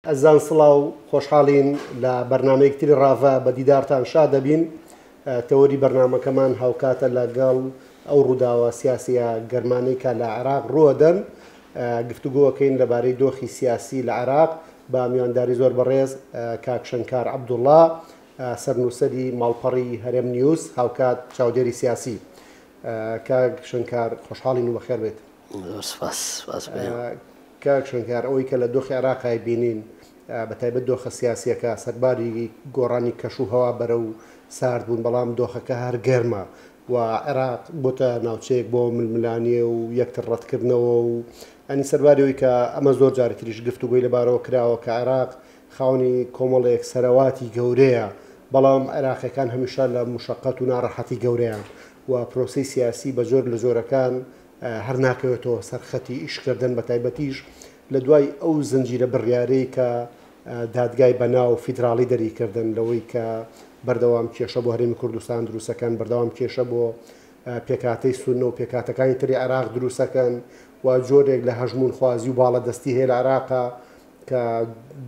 ئەزان سڵاو خۆشحاڵین لە بەرنامەیەکتری ڕاڤە بە دیدارتان شاد دەبین. تەوەری بەرنامەکەمان هاوکاتە لەگەڵ ئەو ڕووداوە سیاسیە گەرمانەی کە لە عێراق ڕوەدەن، گفتوگۆەکەین لەبارەی دۆخی سیاسی لە عێراق بە میوانداری زۆر بەڕێز کاک شەنکار عەبدوڵڵا، سەرنووسەری ماڵپەڕی هەرێم نیوز، هاوکات چاودێری سیاسی. کاک شەنکار خۆشحاڵین و بەخێر بێت. کاک شەنکار، ئەوەی کە لە دۆخی عێراقای بینین بەتایبەت دۆخە سیاسیەکە سەرباری گۆڕانی کەش و هەوا بەرە و سارد بوون، بەڵام دۆخەکە هەر گەرمە و عێراق بۆتە ناوچەیەک بۆ ململانیە و یەکتر ڕەتکردنەوە و ئەنی سەرباریەوەی کە ئەمە زۆر جار تریش گفتوگۆی لەبارەوە کراوە کە عێراق خاوەنی کۆمەڵێک سەرەواتی گەورەیە، بەڵام عێراقیەکان هەمیشە لە مشەقەت و ناڕەحەتی گەورەیان و پرۆسی سیاسی بە زۆر لە زۆرەکان هەر ناکەوێتەوە سەرخەتی ئیشکردن، بە تایبەتیش لە دوای ئەو زنجیرە بڕیارەی کە دادگای بەناو فیدراڵی دەریکردن لەوەی کە بەردەوام کێشە بۆ هەرێمی کوردستان دروستەکەن، بەردەوام کێشە بۆ پێکاتەی سونە و پێکاتەکانی تری عێراق دروستەکەن و جۆرێک لە هەژمون خوازی و باڵەدەستی هەیە لە عێراقا کە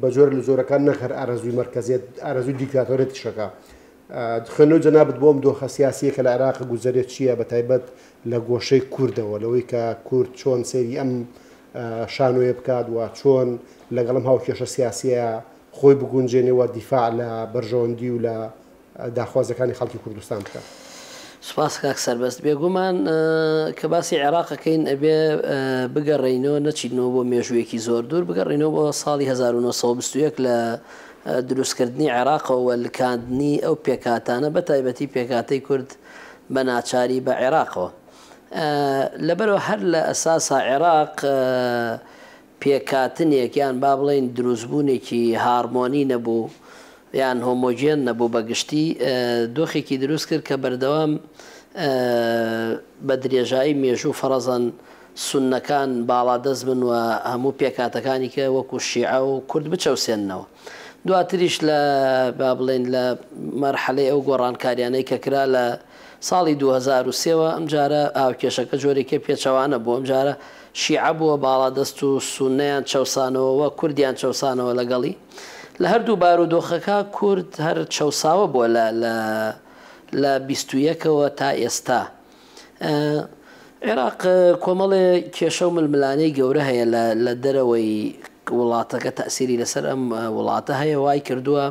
بە جۆر لە زۆرەکان نەکەر ئارەزووی مەرکەزیەت، ئارەزووی دیکتاتۆرێتیشەکە. خوێنەوە جەنابەت بۆم دۆخە سیاسیە کە لە عێراق گوزەرێت چییە بەتایبەت لە گۆشەی کوردەوە، لەوەی کە کورد چۆن سەیری ئەم شانۆیە بکات و چۆن لەگەڵم هاوکێشە سیاسیە خۆی بگونجێنەوە دیفاع لە بەرژەوەندی و لە داخوازەکانی خەڵکی کوردستان بکات. سوپاس کاک سەربەست. بێگومان کە باسی عێراقەکەین ئەبێ بگەڕێینەوە نەچینەوە بۆ مێژوویەکی زۆر دوور، بگەڕێنەوە بۆ ساڵی 1920 لە دروستکردنی عێراقەوە لکاندنی ئەو پێکاتانە بە تایبەتی پێکاتەی کورد بە ناچاری بە عێراقەوە. لەبەرەوە هەر لە ئەساسا عێراق پێکاتنێک یان با بڵێن دروستبوونێکی هارمۆنی نەبوو یان هۆمۆجێن نەبوو بەگشتی، دۆخێکی دروست کرد کە بەردەوام بە درێژایی مێژوو فەرەزەن سونەکان باڵادەست بن و هەموو پێکاتەکانی کە وەکو شیعە و کورد بچەوسێننەوە. دواتریش لە با بڵێن لە مەرحەلەی ئەو گۆڕانکاریانەی کە کرا لە ساڵی 2023ەوە ئەم جارە ئاوکێشەکە جۆرێکی پێچەوانە بوو، ئەم جارە شیعە بووە باڵادەست و سونەیان چەوسانەوە و کوردیان چەوسانەوە لەگەڵی. لە هەردوو بارودۆخەکە کورد هەر چەوساوە بووە لە 21ەوە تا ئێستا. عێراق کۆمەڵێ کێشە و ململانەی گەورە هەیە لە دەرەوەی وڵاتەکە، تەسیری لەسەر ئەم وڵاتە هەیە، وای کردووە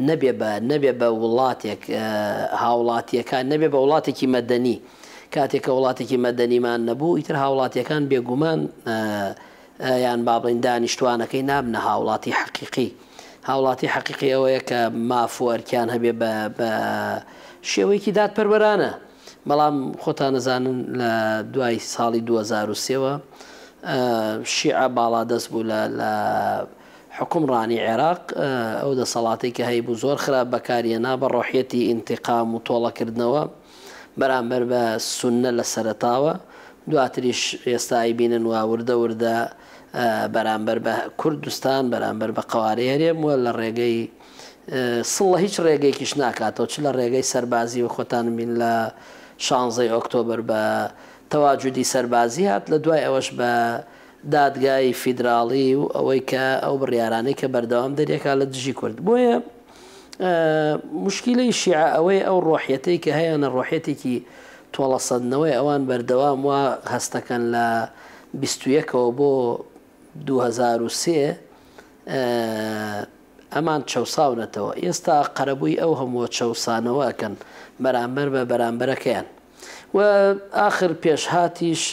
نەبێ بە وڵاتێک هاوڵاتیەکان، نەبێ بە وڵاتێکی مەدەنی. کاتێکە وڵاتێکی مەدەنیمان نەبوو، ئیتر هاوڵاتیەکان بێگومان یان با بڵێن دانیشتوانەکەی نابنە هاوڵاتی حەقیقی. هاوڵاتی حەقیقی ئەوەیە کە مافوەرکیان هەبێ بە شێوەیەکی دادپەروەرانە. بەڵام خۆتان نەزانن لە دوای ساڵی 2023ەوە شیعە باڵادەست بوو لە حکومڕانی عێراق. ئەو دەسەڵاتی کە هەیە بوو زۆر خراپ بەکارهێنا بە ڕۆحیەتی ئینتیقام و تۆڵەکردنەوە بەرامبەر بە سونە لە سەرەتاوە. دواتریش ئێستا بینن وا وردە وردە بەرامبەر بە کوردستان، بەرامبەر بە قەوارەی هەرێم وە لە ڕێگەی سڵە هیچ ڕێگەیەکیش ناکاتەوە، چ لە ڕێگەی سەربازی و خۆتان بین لە 16 ئۆکتۆبر بە تەواجودی سەربازی هات، لە دوای ئەوەش بە دادگای فیدراڵی و ئەوەی کە ئەو بڕیارانەی کە بەردەوام دەرێکا لە دژی کورد. بۆیە مشکلەی شیعە ئەوەی ئەو ڕۆحیەتەی کە هەیەە ڕۆحیەتێکی تۆڵەسەدنەوەی ئەوان بەردەوام وە هەستەکەن لە 21ەوە بۆ 2023 ئەمان چەساونەتەوە. ئێستا قەرەبووی ئەو هەموو چەسانەوەکەن بەرامبەر بە بەرامبەرەکەیان و آخر پێشهاتیش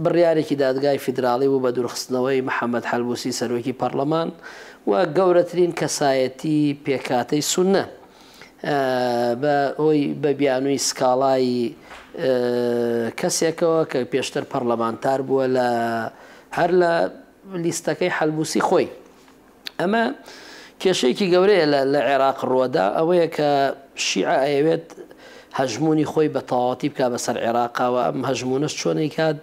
بڕیارێکی دادگای فیدراڵی بوو بە دوورخستنەوەی محەممەد حەلبوسی سەرۆکی پەرلەمان و گەورەترین کەسایەتی پێکاتەی سونە بە بیانووی سکاڵای کەسێکەوە کە پێشتر پەرلەمانتار بووە هەر لە لیستەکەی حەلبوسی خۆی. ئەمە کێشەیەکی گەورەیە لە عێراق ڕۆدا، ئەوەیە کە شیعە ئەوێت هەژمونی خۆی بە تەواوەتی بکە بەسەر عێراقاوە. ئەم هەژمونەش چۆنەی کات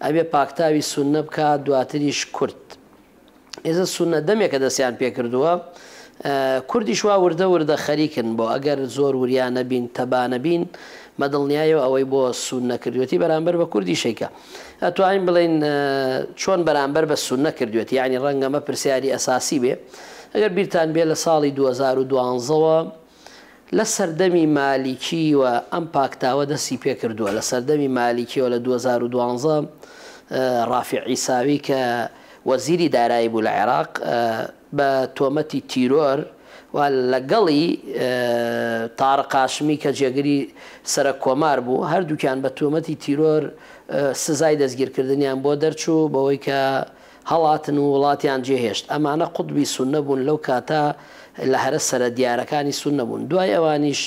ئەبێ پاکتاوی سونە بکات، دواتریش کورد. ئێستا سونە دەمێکە دەستیان پێکردووە، کوردیش وا وردە وردە خەریکن بۆ ئەگەر زۆر وریان نەبین تەبا نەبین مەدڵنیایەوە ئەوەی بۆ سونە کردوێتی بەرامبەر بە کوردی شەیکە ئەتوانین بڵین چۆن بەرامبەر بە سونە کردوێت یعنی ڕەنگە مە پرسیاری ئەساسی بێ ئەگەر بیرتان بێ لە ساڵی 2012ەوە لە سەردەمی مالیکی و ئەم پاکتاوە دەستی پێ کردووە لە سەردەمی مالیکیەوە لە 2012 ڕافع عیساوی کە وەزیری دارایی بوو لە عێراق بە تۆمەتی تیرۆر و لەگەڵی تارق هاشمی کە جێگەری سەرک کۆمار بوو هەردووکیان بە تۆمەتی تیرۆر سزای دەستگیرکردنیان بۆ دەرچوو بەوەی کە هەڵاتن و وڵاتیان جێهێشت ئەمانە قوتبی سونە بوون لەو کاتە لە هەرە سەرە دیارەکانی سونە بوون دوای ئەوانیش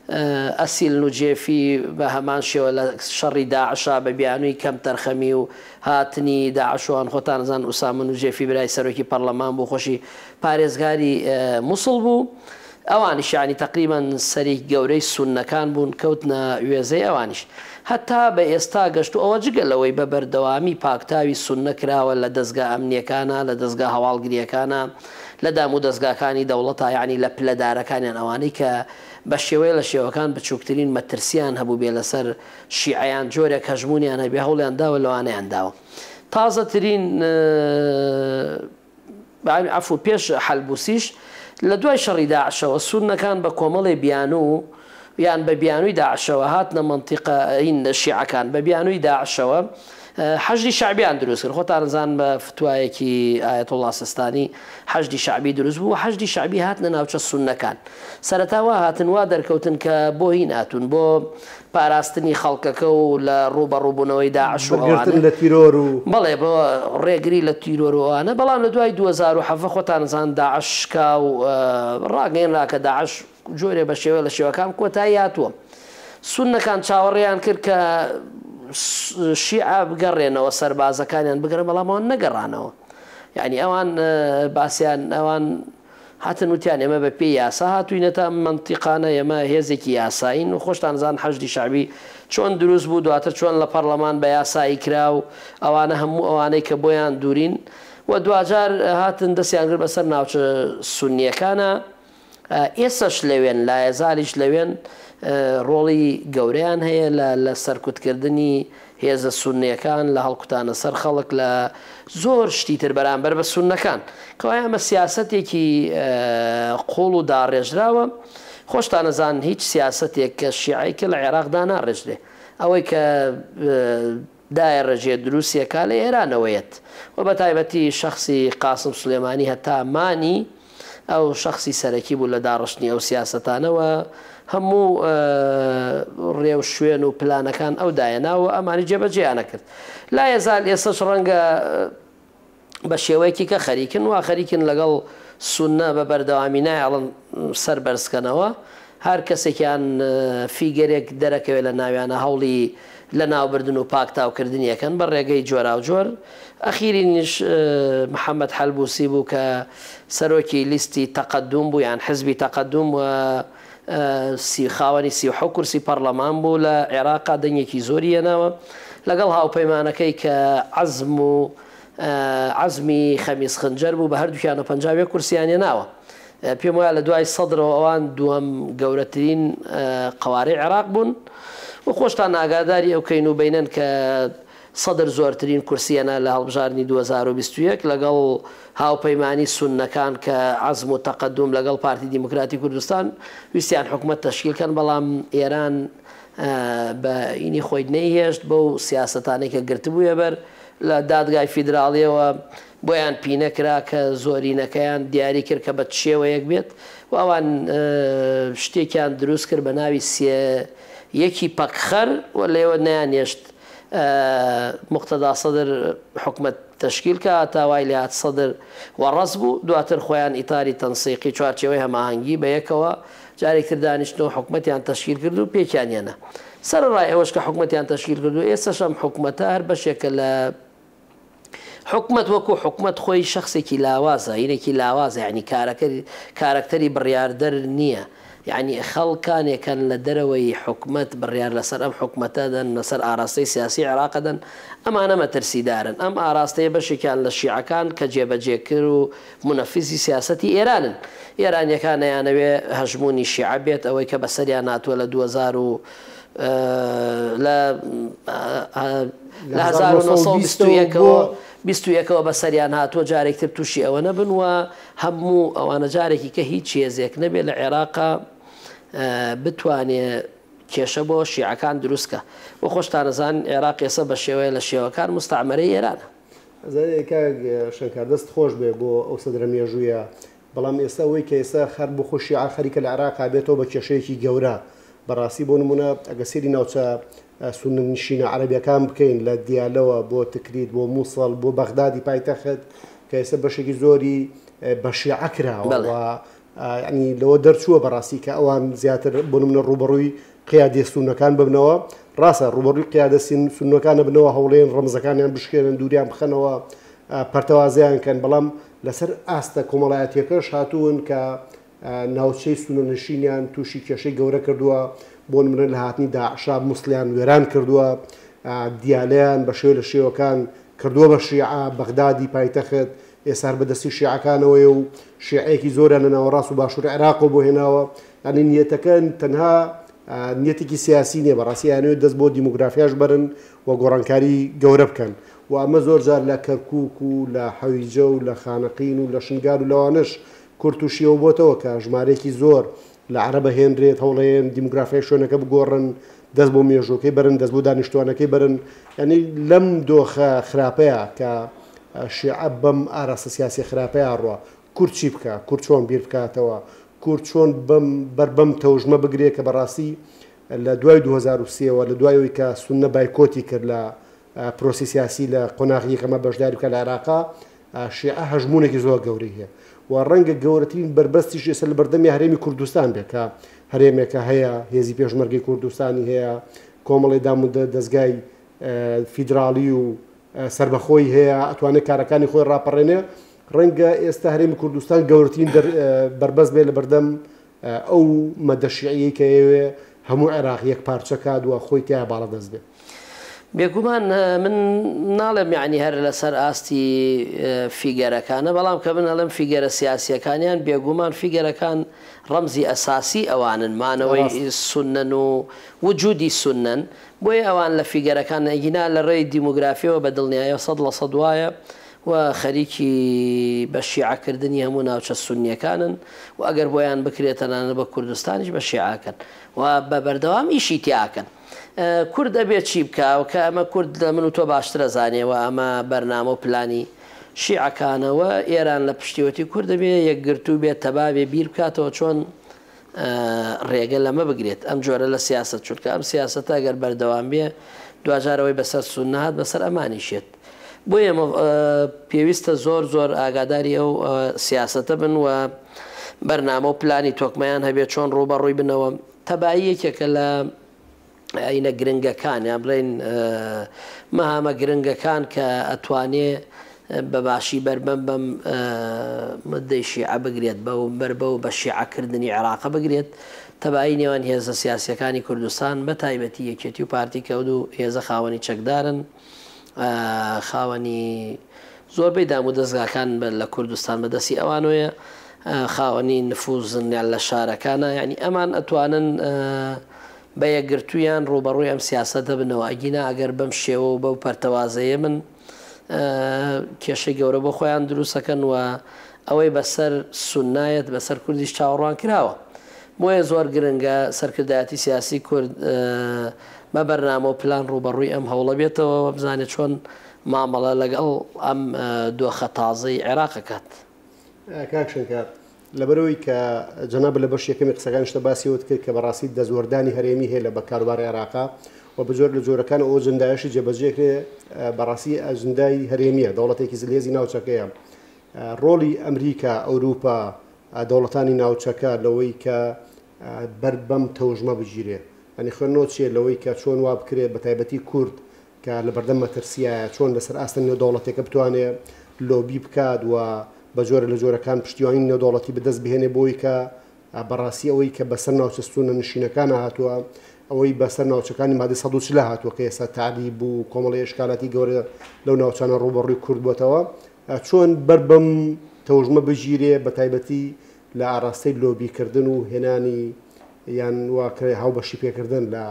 ئەسیل و جێفی بە هەمان شێوە لە شەڕی داعشا بە بیانووی کەم تەرخەمی و هاتنی داعشوان خۆتان زان ئوسامن و جێفی برای سەرۆکی پەرلەمان بوو خۆشی پارێزگاری مووسڵ بوو ئەوانیشانی تقریبان سەری گەورەی سونەکان بوون کەوتنە وێزەی ئەوانیش هەتا بە ئێستا گەشت و ئەوە جگە لەوەی بە بەردەوامی پاکتاوی سونە کراوە لە دەستگا ئەمنیەکانە لە دەستگا هەواڵگریەکانە لە دام و دەستگاکانی دەوڵەتە یعنی لە پلەدارەکانیان ئەوانەی کە بە شێوەیە لە شێوەکان بچووکترین مەترسیان هەبوو بێ لەسەر شیعیان جۆرێک هەژمونیان هەبێ هەوڵیان داوە لەوانەیان داوە تازەترین عفو پێش حەلبوسیش لە دوای شەڕی داعشەوە سونەکان بە کۆمەڵی بیانوو یان بە بیانووی داعشەوە هاتنە منتیقەین شیعەکان بە بیانووی داعشەوە حەشدی شعبیان دروست کرد خۆتان زان بە فتوایەکی ئایەتوڵڵا سیستانی حەشدی شعبی دروست بوو حەشدی شعبی هاتنە ناوچە سونەکان سەرەتاوا هاتن وا دەرکەوتن کە بۆ هین هاتوون بۆ پاراستنی خەڵکەکە و لە ڕوبەڕووبوونەوەی داعش و لە تیرۆر و بەڵێ بۆ ڕێگری لە تیرۆرەوانە بەڵام لە دوای 2007 خۆتان زان داعشکا و ڕاگەیەنرا کە داعش جۆرێ بە شێوە لە شێوەکان کۆتایی هاتووە سونەکان چاوەڕێیان کرد کە شیعە بگەڕێنەوە سەربازەکانیان بگەڕێن بەڵامەوە نەگەڕانەوە یعنی ئەوان باسییان ئەوان هاتن وتیان ئێمە بە پێی یاسا هاتووینەتە منتیقانە ئێمە هێزێکی یاساین و خۆشتان زان حەشدی شعبی چۆن دروست بوو دواتر چۆن لە پەرلەمان بە یاسایی کرا و ئەوانە هەموو ئەوانەی کە بۆیان دوورین و دوجار هاتن دەستیان کرد بەسەر ناوچە سونیەکانە ئێسش لەوێن لایەزاریش لەوێن ڕۆڵی گەورەیان هەیە لە سەرکوتکردنی هێزە سونیەکان لە هەڵکوتانە سەر خەڵک لە زۆر شتیتر بەرامبەر بە سونەکان کەوای ئەمە سیاسەتێکی قوڵ و داڕێژراوە خۆشتان نەزان هیچ سیاسەتێک کە شیعەیکە لە عێراقدا ناڕێژرێ ئەوەی کە دای ڕێژێ دروستیەکە لە ئێرانەوەیەت و بە تایبەتی شەخصی قاسم سولێمانی هەتا مانی ئەو شخصی سەرەکی بوو لە داڕشتنی ئەو سیاسەتانەوە هەموو ڕێو شوێن و پلانەکان ئەو دایەناوە ئەمانی جێبەجێیانە کرد لا یەزال ئێستش ڕەنگە بە شێوەیەکی کە خەریکن وا خەریکن لەگەڵ سونە بە بەردەوامی نایڵن سەر بەرزکەنەوە هەر کەسێکیان فیگەرێک دەرەکەوێت لە ناویانە هەوڵی لە ناوبردن و پاکتاوکردنی یەکەن بە ڕێگەی جۆرا و جۆر ئەخیرینیش محەممەد حەلبوسی بوو کە سەرۆکی لیستی تەقەدوم بوو یان حزبی تەقەدوم و خاوەنی 36 کورسی پەرلەمان بوو لە عێراقا دەنگێکی زۆری هێناوە لەگەڵ هاوپەیمانەکەی کە عەزمی خەمیس خنجەر بوو بە هەردووکیان و 50 کورسیان هێناوە پێم وایە لە دوای سەدرەوە ئەوان دووەم گەورەترین قوارەی عێراق بوون و خۆشتان ئاگاداری ئەو کەین و بینن کە سەدر زۆرترین کورسیانە لە هەڵبژاردننی 2021 لەگەڵ هاوپەیمانی سونەکان کە عەزم و تەقەدوم لەگەڵ پارتی دیموکراتی کوردستان ویستیان حکومەت تەشکیلکەن بەڵام ئێران بە ئینی خۆی نەیهێشت بەو سیاسەتانەی کە گرتبوویە بەر لە دادگای فیدراڵیەوە بۆیان پینەکرا کە زۆرینەکەیان دیاری کرد کە بە شێوەیەک بێت و ئەوان شتێکیان دروست کرد بە ناوی یەکی پەکخەر و لێوە نەیانێشت مقتەدا سەدر حکومەت تشکیل کە تاوای لات سەدر وەڕەس بوو دواتر خۆیان ئیتاری تەنسیقی چوارچێوەی هەماهەنگی بە یەکەوە جارێکتر دانیشتنەوە حکومەتیان تشکیل کرد و پێکیانێنە سەرڕای ئەوەش کە حکومەتیان تشکیل کرد و ئێستاش ئەم حکومەتە هەر بەشێکە لە حکومەت وەکو حکومەت خۆی شخصێکی لاوازە هینێکی لاوازە یعنی کارەکتەری بڕیاردەر نییە يعني خەڵکان کەن لە دەرەوەی حکومت بڕیار لەسەر ئەم حکومەتەدەن لەسەر ئاراستەی سیاسی عێراقدەن ئەمانە مەترسیدارن ئەم ئاراستەیە بەشێکیان لە شیعەکان کە جێبەجێکرد و منەفیزی سیاسەتی ئێرانن ئێرانیەکانەیانەوێ هەژمونی شیعە بێت ئەوەی کە بەسەریان هاتووە لە 2000 لە 1920ەوە بەسەریان هاتووە جارێکتر تووشی ئەوە نەبن وە هەموو ئەوانە جارێکی کە هیچ هێزێک نەبێت لە عێراقا بتوانێت کێشە بۆ شیعەکان دروستکە و خۆشتانەزان عێراق ئێستا بە شێوەیە لە شێوەکان مستعمەرەی ئێرانە شەنکار دەست خۆش بێ بۆ ئەو سەدرە مێژوویە بەڵام ئێستا ئەوەی کە ئێستا خەر بۆ خۆشیعە خەریکە لە عێراقا بێتەوە بە کێشەیەکی گەورە بەڕاستی بۆ نمونە ئەگە سێری ناوچە سوننشینە عەرەبیەکان بکەین لە دیالەوە بۆ تکریت بۆ مووسڵ بۆ بەغدادی پایتەخت کە ئێستا بەشێکی زۆری بە شیعە کراوە ینی لەوە دەرچووە بەڕاستی کە ئەوان زیاتر بۆ نمونە ڕوبەڕووی قیادە سونەکان ببنەوە ڕاستە ڕوبەڕووی قیادە سونەکان بنەوە هەوڵێن ڕەمزەکانیان بشکێنن دووریان بخەنەوە پەرتەوازیان کەن بەڵام لەسەر ئاستە کۆمەڵایەتیەکەش هاتوون کە ناوچەی سونەنشینیان تووشی کێشەی گەورە کردووە بۆ نمونە لە هاتنی داعشا مووسڵیان وێران کردووە دیالەیان بە شێوە لە شێوەکان کردووە بە شیعە بەغدادی پایتەخت ئێسار بەدەستی شیعەکانەوەی و شیعەیەکی زۆریان لە ناوەڕاست و باشووری عێراق بۆ هێناوە ینی نیەتەکەن تەنها نیەتێکی سیاسی نییە بەڕاستی یانوێت دەست بۆ دیموگرافیاش برن و گۆڕانکاری گەورە بکەن و ئەمە زۆر جار لە کەرکووک و لە حەویجە و لە خانەقین و لە شنگار و لەوانش کورت و شیەوە بۆتەوە کە ژمارەیەکی زۆر لە عەرەبە هێنرێت هەوڵێن دیموگرافیای شوێنەکە بگۆڕن دەست بۆ مێژووکەی برن دەست بۆ دانیشتوانەکەی برن ینی لەم دۆخە خراپەیە کە شیعە بەم ئاراستە سیاسی خراپەیە ڕوە کورد چی بکە کورد چۆن بیر بکاتەوە کورد چۆن بەم تەوژمە بگرێت کە بەڕاستی لە دوای 2023ەوە لە دوایەوەی کە سونە بایکۆتی کرد لە پرۆسی سیاسی لە قۆناغیەکەمە بەشداری بکە لە عێراقا شیعە هەژمونێکی زۆر گەورەی هەیە و ڕەنگە گەورەترین بربەستیش ێستا لە بەردەمی هەرێمی کوردستان بێت کە هەرێمێکە هەیە هێزی پێشمەرگەی کوردستانی هەیە کۆمەڵی دامودە دەستگای فیدراالی و سربەخۆی هەیە ئەتوانێت کارەکانی خۆی ڕاپەڕێنێ ڕەنگە ئێستا هەرێمی کوردستان گەورەترین بربەست بێت لە بەردەم ئەو مەدەشیعەیە کە ئێوێ هەموو عێراق یەک پارچە کادووە خۆی تیا باڵە دەست بێت بێگومان من ناڵێم یعنی هەر لەسەر ئاستی فیگەرەکانە بەڵام کە من ئەڵێم فیگەرە سیاسیەکانیان بێگومان فیگەرەکان ڕەمزی ئەساسی ئەوانن مانەوەی سونەن و وجودی سونەن بۆیە ئەوان لە فیگەرەکان ئەگینا لە ڕێی دیموگرافیەوە بە دڵنیایە 100% وایە و خەریکی بە شیعەکردنی هەموو ناوچە سونیەکانن و ئەگەر بۆیان بکرێتەنانە بە کوردستانیش بە شیعەکەن و بە بەردەوام ئیشی تیاکەن کورد ئەبێت چی بکە کە ئەمە کورد لە من و تۆ باشترە زانێەوە ئەمە بەرنامە و پلانی شیعەکانەوە ئێران لە پشتیوەتی کورد دەبێت یەکگرتوو بێت تەبابێ بیر بکاتەوە چۆن ڕێگە لەمە بگرێت ئەم جۆرە لە سیاست چونکە ئەم سیاستە ئەگەر بەردەوام بێ دوجارەوەی بەسەر سونە هات بەسەر ئەمانیشێت بۆ ئێمە پێویستە زۆر ئاگاداری ئەو سیاستە بن و بەرنامە و پلانی تۆکمەیان هەبێت چۆن ڕوبەڕووی بنەوە تەبایی یەکێکە لە ئەینە گرنگەکان یا بڵێن مەهامە گرنگەکان کە ئەتوانێ بەباشی بەربەم بەم مدەی شیعە بگرێت بە و بە شیعەکردنی عێراق بگرێت تەبایی نێوان هێزە سیاسیەکانی کوردستان بە تایبەتی یەکێتی و پارتی کەوت و هێزە خاوەنی چەکدارن خاوەنی زۆربەی دام و دەستگاکان لە کوردستان بەدەستی ئەوانۆیە خاوەنی نفوزن لە شارەکانە یعنی ئەمان ئەتوانن بە یەکگرتویان ڕوبەڕووی ئەم سیاسەتە بنەوە ئەگینا ئەگەر بەم شێوە و بەو پەرتەوازەیە من کێشەی گەورە بۆ خۆیان دروستەکەن و ئەوەی بەسەر سونایەت بەسەر کوردیش چاوەڕوان کراوە بۆیە زۆر گرنگە سەرکردایەتی سیاسی کورد بە بەرنامە و پلان ڕوبەڕووی ئەم هەوڵە بێتەوە بزانێت چۆن مامەڵە لەگەڵ ئەم دۆخە تازەی عێراقەکات کاکشنکات لەبەرەوەی کە جەناب لە بەش یەکەمی قسەکان شتە باسیەوە کرد کە بەڕاستی دەزوەردانی هەرێمی هەیە لە بەکارباری عێراقا و بەجۆر لە جۆرەکان ئەو ئەجەندایەشی جێبەجێکرێ بەڕاستی ئەجەندای هەرێمیە دەوڵەتێکی زلێزی ناوچەکەیە ڕۆڵی ئەمریکا ئەوروپا دەوڵەتانی ناوچەکە لەوەی کە بەربەم تەوژمە بگیرێ ئەنی خوێنەوە چیە لەوەی کە چۆن وا بکرێت بە تایبەتی کورد کە لە بەردەم مەترسیایە چۆن لەسەر ئاستە نێودەوڵەتێکە بتوانێت لۆبی بکات و بە جۆرە لە جۆرەکان پشتیوانی نێودەوڵەتی بەدەست بهێنێ بۆی کە بەڕاستی ئەوەی کە بەسەر ناوچەستونە نشینەکانە هاتووە ئەوەی بەسەر ناوچەکانی مادەی 140 هاتووە کە ئێستا تعریب و کۆمەڵی ئێشکالاتی گەورە لەو ناوچانە ڕوبەڕووی کورد بووەتەوە چۆن بەربەم تەوژمە بژیرێ بە تایبەتی لە ئاراستەی لۆبیکردن و هێنانی یان واکرێ هاوبەشی پێکردن لە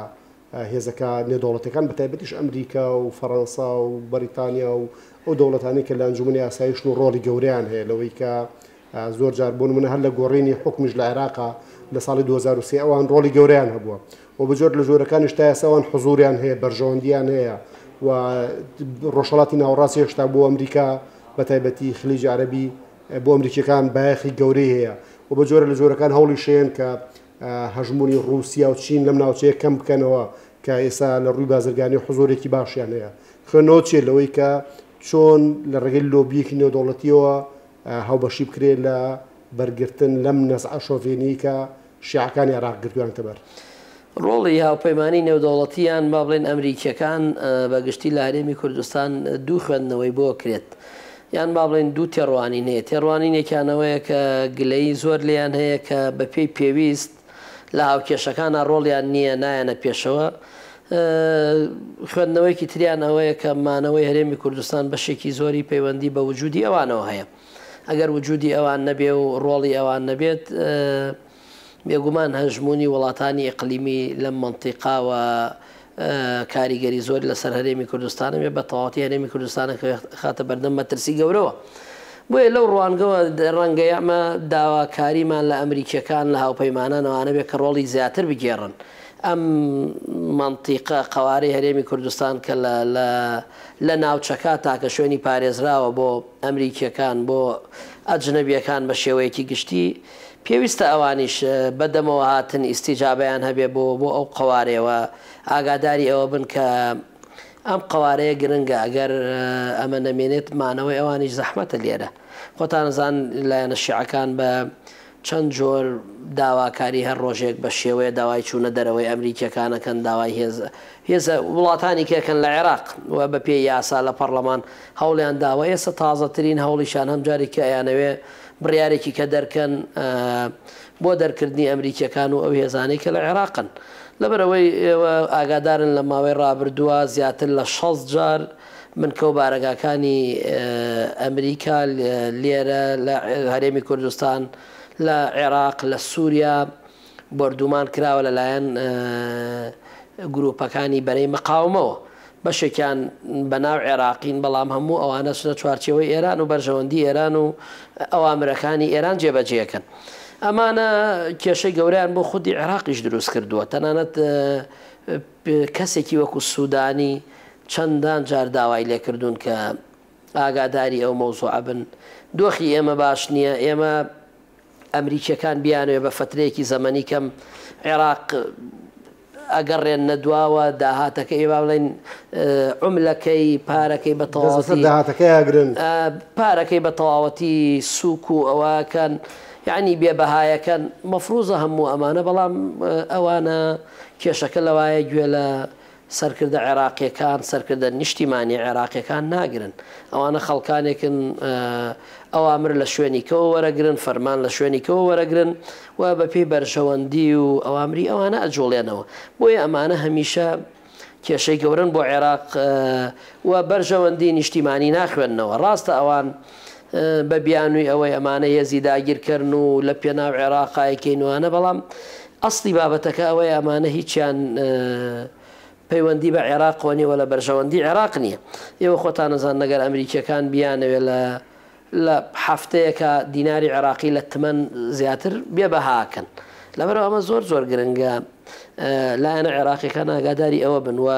هێزەکە نێودەوڵەتەکان بە تایبەتیش ئەمریکا و فەڕەنسا و بەریتانیا و ئەو دەوڵەتانی کە لە ئەنجومەنی ئاسایشت و ڕۆڵی گەوریان هەیە لەوەی کە زۆر جار بۆ نمونە هەر لە گۆڕینی حکومش لە عێراقا لە ساڵی 2023 ئەوان ڕۆڵی گەوریان هەبووە و بەجۆر لە جۆرەکانی شتا ئێساوان حزوریان هەیە بەرژەوەندیان هەیە و ڕۆژهەڵاتی ناوەڕاستی هێشتا بۆ ئەمریکا بە تایبەتی خلیج عەرەبی بۆ ئەمریکیەکان بایەخی گەورەی هەیە و بە جۆرە لە جۆرەکان هەوڵی شێن کە هەژمونی رووسیا و چین لەم ناوچەیە کەم بکەنەوە کە ئێستا لە ڕووی بازرگانی حزورێکی باشیان هەیە خوێنەوە چێ لەوەی کە چۆن لە ڕێگەی لۆبیەکی نێودەوڵەتیەوە هاوبەشی بکرێت لە بەرگرتن لەم نەزعە شۆڤێنی کە شیعەکانی عێراق گرتویان تەبەر ڕۆڵی هاوپەیمانی نێودەوڵەتیان با بڵێن ئەمریکیەکان بەگشتی لە هەرێمی کوردستان دوو خوێندنەوەی بۆ کرێت یان با بڵێن دوو تێڕوانین هەیە تێڕوانینێکیانەوەیە کە گلەیی زۆر لیان هەیە کە بە پێی پێویست لە هاوکێشەکانە ڕۆڵیان نییە نایەنە پێشەوە خوێندنەوەیکی تریان ئەوەیە کە مانەوەی هەرێمی کوردستان بەشێکی زۆری پەیوەندی بە وجودی ئەوانەوە هەیە ئەگەر وجودی ئەوان نەبێ و ڕۆڵی ئەوان نەبێت بێگومان هەژمونی وڵاتانی ئیقلیمی لەم منتیقاوە کاریگەری زۆری لەسەر هەرێمی کوردستانە بێ بە تەواوەتی هەرێمی کوردستانە خاتە بەردەم مەترسی گەورەوە بۆیە لەو ڕوانگەوە ڕەنگە ئەمە داواکاریمان لە ئەمریکیەکان لە هاوپەیمانانەوانە بێت کە ڕۆڵی زیاتر بگێڕن ئەم منتیقە قەوارەی هەرێمی کوردستان کە لە ناوچەکە تاکە شوێنی پارێزراوە بۆ ئەمریکیەکان بۆ ئەجنەبیەکان بە شێوەیەکی گشتی پێویستە ئەوانیش بەدەمەوە هاتن ئیسیجابەیان هەبێ بۆ ئەو قەوارەیەوە ئاگاداری ئەوە بن کە ئەم قەوارەیە گرنگە ئەگەر ئەمە نەمێنێت مانەوەی ئەوانیش زەحمەتە لێرە خۆتانەزان لایەنە شیعەکان بە چەند جۆر داواکاری هەر ڕۆژێک بە شێوەیە داوای چوونە دەرەوەی ئەمریکیەکانەکەن داوای هێزە وڵاتانی کێکن لە عێراق و بە پێی یاسا لە پەرلەمان هەوڵیان داوە ئێستا تازەترین هەوڵیشان هەم جارێکی ئەیانەوێ بڕیارێکی کە دەرکەن بۆ دەرکردنی ئەمریکیەکان و ئەو هێزانەی کە لە عێراقن لەبەرەوەی ئێوە ئاگادارن لە ماوەی ڕابردووە زیاتر لە 6 جار منکە و بارەگاکانی ئەمریکا لێرە لە هەرێمی کوردستان لە عێراق لە سووریا بردومان کراوە لەلایەن گروپەکانی بەرەی مەقاومەوە بەشێکیان بەناو عێراقین بەڵام هەموو ئەوانە چنە چوارچەوەی ئێران و بەرژەوەندی ئێران و ئەوامرەکانی ئێران جێبەجێکن ئەمانە کێشەی گەوریان بۆ خودی عێراقیش دروست کردووە تەنانەت کەسێکی وەکو سوودانی چەندان جار داوای لێکردوون کە ئاگاداری ئەو مەوزوعە بن دۆخی ئێمە باش نییە ئێمە ئەمریکیەکان بیانوێ بە فترەیەکی زەمەنی کەم عێراق ئەگەڕێن نەدواوە داهاتەکە ئێ با بڵێن عوملەکەی پارەکەی بە پارەکەی بە تەواوەتی سووک و ئەوەکەن یعنی بێبەهایەکەن مەفروزە هەموو ئەمانە بەڵام ئەوانە کێشەکە لەوایە گوێ لە سەرکردە عێراقیەکان سەرکردە نیشتیمانی عێراقیەکان ناگرن ئەوانە خەڵکانێکن ئەوامر لە شوێنیکەوە وەرەگرن فەرمان لە شوێنیکەوە وەرەگرن و بە پێی بەرژەوەندی و ئەوامری ئەوانە ئەجۆڵێنەوە بۆیە ئەمانە هەمیشە کێشەی گەورن بۆ عێراق و بەرژەوەندی نیشتیمانی ناخوێننەوە ڕاستە ئەوان بە بیانووی ئەوەی ئەمانە هێزی داگیرکردن و لە پێناو عێراقایکەینوانە بەڵام ئەسڵی بابەتەکە ئەوەی ئەمانە هیچیان پەیوەندی بە عێراقەوە نیە وە لە بەرژەوەندی عێراق نییە ئێوە خۆتان نەزان نەگەر ئەمریکیەکان بیانەوێ لە هەفتەیەکە دیناری عێراقی لە تمەن زیاتر بێبەهاکەن لەبەرەوە ئەمە زۆر زۆر گرنگە لایەنە عێراقیەکان ئاگاداری ئەوە بن و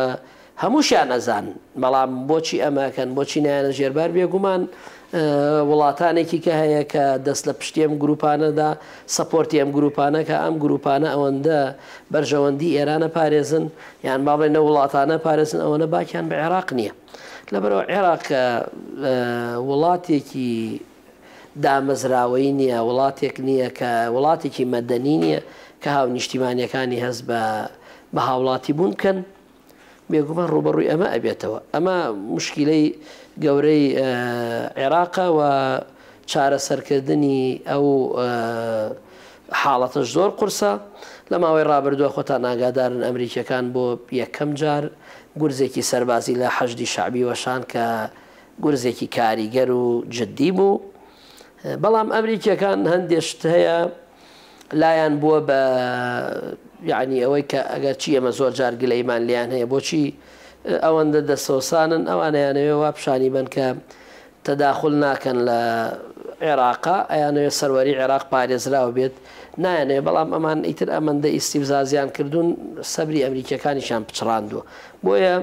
هەمووشیان ئەزان بەڵام بۆچی ئەمەکەن بۆچی نایەنە ژێربار بێگومان وڵاتانێکی کە هەیە کە دەست لە پشتی ئەم گروپانەدا سەپۆرتی ئەم گروپانە کە ئەم گروپانە ئەوەندە بەرژەوەندی ئێرانە پارێزن یان با بڵێنە وڵاتانە پارێزن ئەوەنە باکیان بە عێراق نییە لەبەرەوە عێراق وڵاتێکی دامەزراوەی نییە وڵاتێک نییە کە وڵاتێکی مەدەنی نییە کە هاو نیشتیمانیەکانی هەست بە هاوڵاتی بوون بکەن بێگومان ڕوبەڕووی ئەمە ئەبێتەوە ئەمە مشکلەی گەورەی عێراقە و چارەسەرکردنی ئەو حاڵەتەش زۆر قورسە لە ماوەی ڕابردووە خۆتان ئاگادارن ئەمریکیەکان بۆ یەکەم جار گورزێکی سەربازی لە حەشدی شعبی وەشان کە گورزێکی کاریگەر و جددی بوو بەڵام ئەمریکیەکان هەندێشت هەیە لایەن بووە بە یعنی ئەوەی کە ئەگەر چی ئەمە زۆر جار گلەیمان لیان هەیە بۆچی ئەوەندە دەسەوسانن ئەوانەیانەوێ وا پیشانی بن کە تەداخل ناکەن لە عێراقا ئەیانەوێ سەروەری عێراق پارێزراوە بێت نایانەوێ بەڵام ئەمان ئیتر ئەمەندە ئیسیبزازیان کردوون سەبری ئەمریکیەکانیشان پچڕاندووە بۆیە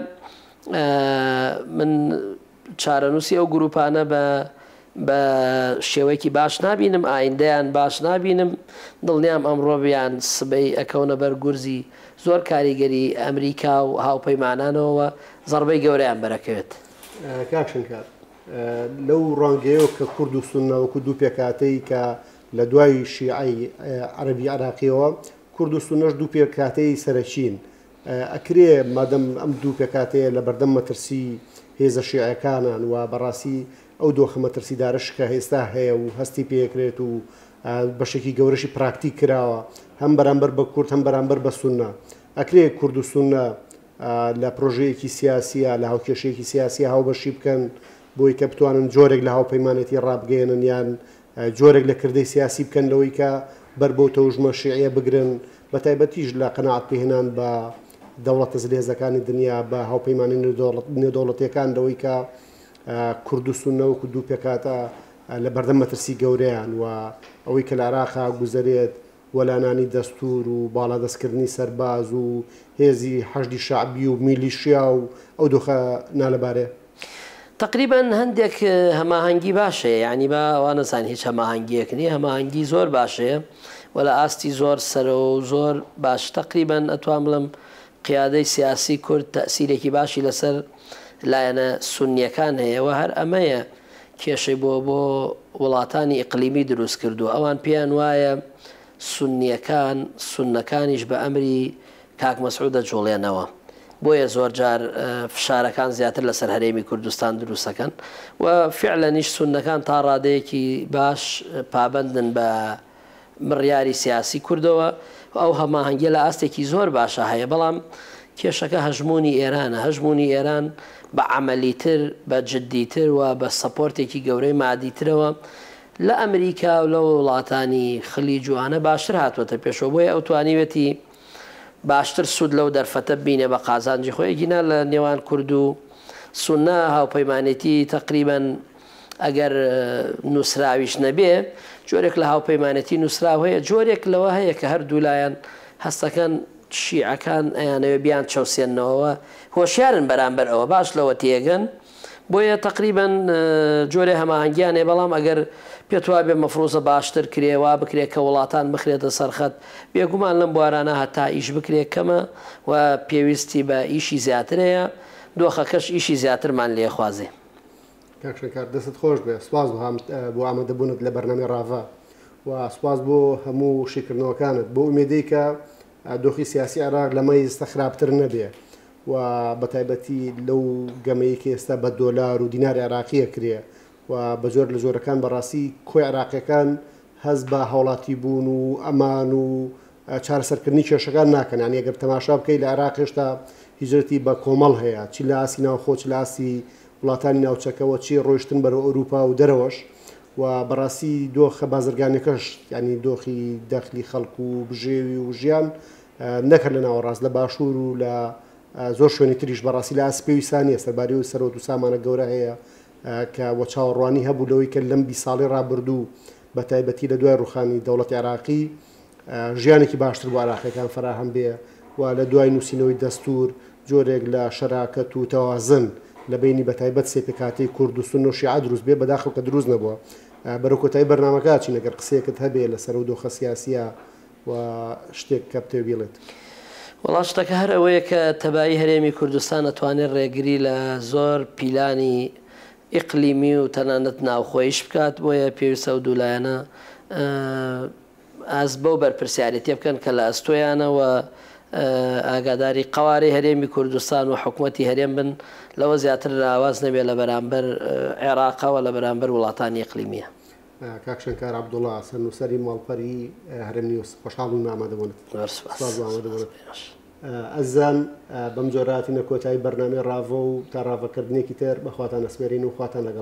من چارەنووسی ئەو گروپانە بە شێوەیەکی باش نبینم ئایندەیان باش نبینم دڵنیام ئەمڕۆ بیان سبەی ئەکەونە بەر گورزی زۆر کاریگەری ئەمریکا و هاوپەیمانانەوە زەربەی گەورەیان بەرەکەوێت. کاکشنکات لەو ڕانگەیەوە کە کورد و سوننەوەکو دوو پێکاتەی کە لە دوای شیعی عەرەبی عراقیەوە کورد و سوننەش دوو پێکاتەی سەرەکین ئەکرێ مادەم ئەم دوو پێکاتەیە لە بەردەم مەترسی هێزە شیعەکانان و بەڕاستی ئەو دۆخە مەترسیدارش کە هێستا هەیە و هەستی پێکرێت و بەشێکی گەورەشی پراکتیک کراوە هەم بەرامبەر بە کورد هەم بەرامبەر بە سوننە ئەکرێ کورد و سوننە لە پرۆژەیەکی سیاسیە لە هاوکێشەیەکی سیاسی هاوبەشی بکەن بۆی کە بتوانن جۆرێک لە هاوپەیمانێتی ڕابگەێنن یان جۆرێک لە کردەی سیاسی بکەن لەوەی کە بەر بۆ تەوژمە شیعە بگرن بە تایبەتیش لە قەناعەت پێهێنان بە دەوڵەتە زلێزەکانی دنیا بە هاوپەیمانی نێودەوڵەتیەکان لەوەی کە کورد و سوننە وەکو دوو پێکاتە لە بەردەم مەترسی گەورەیان و ئەوەی کە لە عێراقا گوزەرێت وەلانانی دەستور و باڵادەستکردنی سەرباز و هێزی حەشدی شعبی و میلیشیا و ئەو دۆخە نالەبارێ تقریبا هەندێک هەماهەنگی باشەیە یعنی بە ئەوانەزان هیچ هەماهەنگیەک نیە هەماهەنگی زۆر باشەیە و لە ئاستی زۆر سەرەوە و زۆر باش تقریبا ئەتوان بڵم قیادەی سیاسی کورد تەسیرێکی باشی لەسەر لایەنە سونیەکان هەیەەوە هەر ئەمەیە کێشەی بۆ وڵاتانی ئیقلیمی دروست کردو ئەوان پێیان وایە سونیەکان سونەکانیش بە ئەمری کاک مەسعود دەجوڵێنەوە بۆیە زۆر جار فشارەکان زیاتر لەسەر هەرێمی کوردستان دروستەکەن و فعلەنیش سونەکان تا ڕادەیەکی باش پابندن بە مڕیاری سیاسی کوردەوە ئەو هەماهەنگە لە ئاستێکی زۆر باشە هەیە بەڵام کێشەکە هەژمونی ئێرانە هەژمونی ئێران بە عملیتر بە جددیتر و بە سەپۆرتێکی گەورەی مادیترەوە لە ئەمریکا و لە وڵاتانی خلی جوانە باشتر هاتووەتە پێشەوە بۆیە ئەو توانیوێتی باشتر سوود لەو دەرفەتە بینێ بە قازانجی خۆیگینا لە نێوان کورد و سونە هاوپەیمانێتی تقریبان ئەگەر نووسراویش نەبێ جۆرێک لە هاوپەیمانەتی نووسراو هەیە جۆرێک لەوە هەیە کە هەردوو لایەن هەستەکەن شیعەکان ئەیانەوێ بیان چەوسێنەوە هۆشیارن بەرامبەر ئەوە باش لەوە تێگەن بۆیە تقریبان جۆرە هەماهەنگیانێ بەڵام ئەگەر پێت وابێ بێ مەفرۆزە باشتر کرێوا بکرێت کە وڵاتان بخرێتە سەرخەت بێگومان لەم بوارانە هەتا ئیش بکرێت کەمە و پێویستی بە ئیشی زیاترەیە دۆخەکەش ئیشی زیاترمان لێخوازێ. کاکشنکار دەست خۆش بێ سواز بۆ ئامادەبوونت لە بەرنامەی ڕاڤا و سواز بۆ هەموو شیکردنەوەکانت بۆ ئومێدەی کە دۆخی سیاسی عێراق لەمە ئێستا خراپتر نەبێ و بە تایبەتی لەو گەمەیە کە ئێستا بە دۆلار و دیناری عێراقیە کرێ و بە زۆر لە زۆرەکان بەڕاستی کۆی عێراقیەکان هەز بە هاوڵاتی بوون و ئەمان و چارەسەرکردنی کێشەکان ناکەن یان ئەگەر تەماشا بکەی لە عێراق هێشتا هیجرەتی بە کۆمەڵ هەیە چی لە ئاسی ناوخۆ چ لە ئاسی وڵاتانی ناوچەکەەوە چی ڕۆیشتن بەرەو ئەوروپا و دەرەوەش و بەڕاستی دۆخە بازرگانەکەش ینی دۆخی دەخلی خەڵک و بژێوی و ژیان نەکرد لە ناوەڕاست لە باشوور و لە زۆر شوێنی تریش بەڕاستی لە ئاسپێویستانیە سەرباری و سەرۆت و سامانە گەورە هەیە کە وە چاوەڕوانی هەبوو لەوەی کە لەم 20 ساڵی ڕابردوو بە تایبەتی لە دوای ڕوخانی دەوڵەتی عێراقی ژیانێکی باشتر بۆ عێراقیەکان فراهەم بێ و لە دوای نووسینەوەی دەستور جۆرێک لە شەراکەت و تەوازن لە بینی بە تایبەت سێپێکاتی کورد و سونە و شیعە دروست بێ بەداخڵ کە دروست نەبووە بەرەو کۆتایی بەرنامەکە چی نەگەر قسەیەکت هەبێ لەسەر و دۆخە سیاسیە و شتێک کە بتێ بێڵێت. وڵات شتەکە هەر ئەوەیە کە تەبایی هەرێمی کوردستان ئەتوانێت ڕێگری لە زۆر پیلانی ئیقلیمی و تەنانەت ناوخۆیش بکات بۆیە پێویستە و دوولایەنە ئاز بەو بەرپرسیارەتیە بکەن کە لە ئەستۆیانەوە ئاگاداری قوارەی هەرێمی کوردستان و حکوومەتی هەرێم بن لەوە زیاتر ئاواز نەبێت لە بەرامبەر عێراقەوە لە بەرامبەر وڵاتانی ئیقلیمیە. کاکشنکار عەبدوڵڵا سەرنووسەری ماڵپەری هەرێم نیوس خۆشحاڵ بووین ئامادەبوونت. سپاس بۆ ئامادەبوونت. ئەزان بەم جۆرە هاتینە کۆتایی بەرنامەی ڕاڤۆ و تا ڕاڤەکردنێکی تر بەخواتان ئەسپێرین و خواتان لەگەڵ